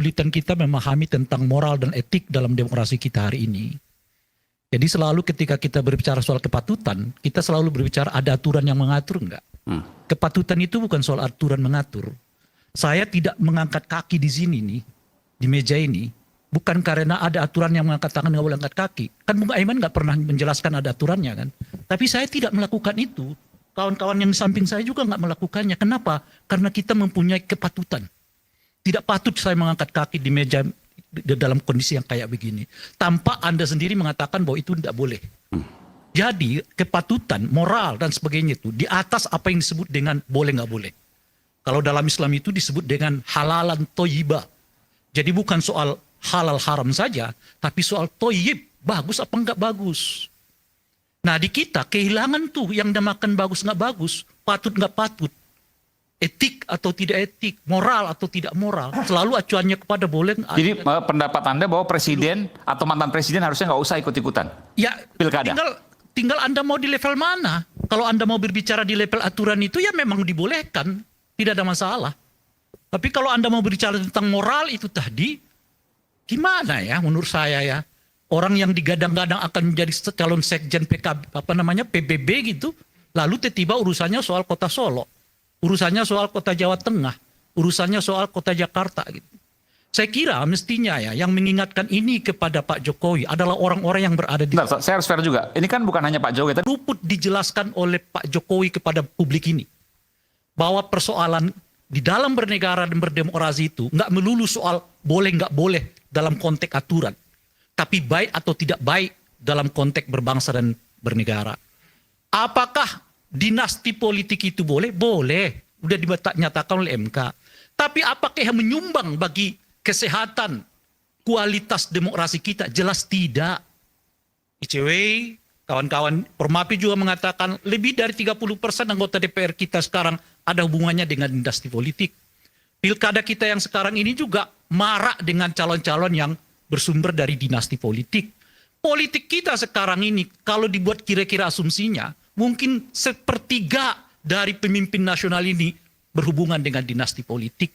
kesulitan kita memahami tentang moral dan etik dalam demokrasi kita hari ini. Jadi selalu ketika kita berbicara soal kepatutan, kita selalu berbicara ada aturan yang mengatur enggak. Kepatutan itu bukan soal aturan mengatur. Saya tidak mengangkat kaki di sini nih, di meja ini, bukan karena ada aturan yang mengangkat tangan nggak boleh angkat kaki. Kan Bung Aiman nggak pernah menjelaskan ada aturannya kan. Tapi saya tidak melakukan itu. Kawan-kawan yang di samping saya juga nggak melakukannya. Kenapa? Karena kita mempunyai kepatutan. Tidak patut saya mengangkat kaki di meja dalam kondisi yang kayak begini. Tanpa Anda sendiri mengatakan bahwa itu tidak boleh. Jadi kepatutan, moral dan sebagainya itu di atas apa yang disebut dengan boleh nggak boleh. Kalau dalam Islam itu disebut dengan halalan toyibah. Jadi bukan soal halal haram saja, tapi soal toyib, bagus apa enggak bagus. Nah di kita kehilangan tuh yang namakan bagus nggak bagus, patut nggak patut, etik atau tidak etik, moral atau tidak moral, selalu acuannya kepada boleh. Jadi pendapat Anda bahwa presiden atau mantan presiden harusnya nggak usah ikut-ikutan Ya, pilkada? Tinggal Anda mau di level mana. Kalau Anda mau berbicara di level aturan itu ya memang dibolehkan, tidak ada masalah. Tapi kalau Anda mau berbicara tentang moral itu tadi, gimana ya menurut saya ya. Orang yang digadang-gadang akan menjadi calon sekjen PKB, PBB gitu, lalu tiba-tiba urusannya soal kota Solo, urusannya soal kota Jawa Tengah, urusannya soal kota Jakarta gitu. Saya kira mestinya ya yang mengingatkan ini kepada Pak Jokowi adalah orang-orang yang berada di... Bentar, saya harus fair juga. Ini kan bukan hanya Pak Jokowi. Luput dijelaskan oleh Pak Jokowi kepada publik ini. Bahwa persoalan di dalam bernegara dan berdemokrasi itu nggak melulu soal boleh nggak boleh dalam konteks aturan. Tapi baik atau tidak baik dalam konteks berbangsa dan bernegara. Apakah dinasti politik itu boleh? Boleh. Udah dinyatakan oleh MK. Tapi apakah yang menyumbang bagi kesehatan, kualitas demokrasi kita? Jelas tidak. ICW, kawan-kawan Permapi juga mengatakan lebih dari 30% anggota DPR kita sekarang ada hubungannya dengan dinasti politik. Pilkada kita yang sekarang ini juga marak dengan calon-calon yang bersumber dari dinasti politik. Politik kita sekarang ini kalau dibuat kira-kira asumsinya, mungkin sepertiga dari pemimpin nasional ini berhubungan dengan dinasti politik.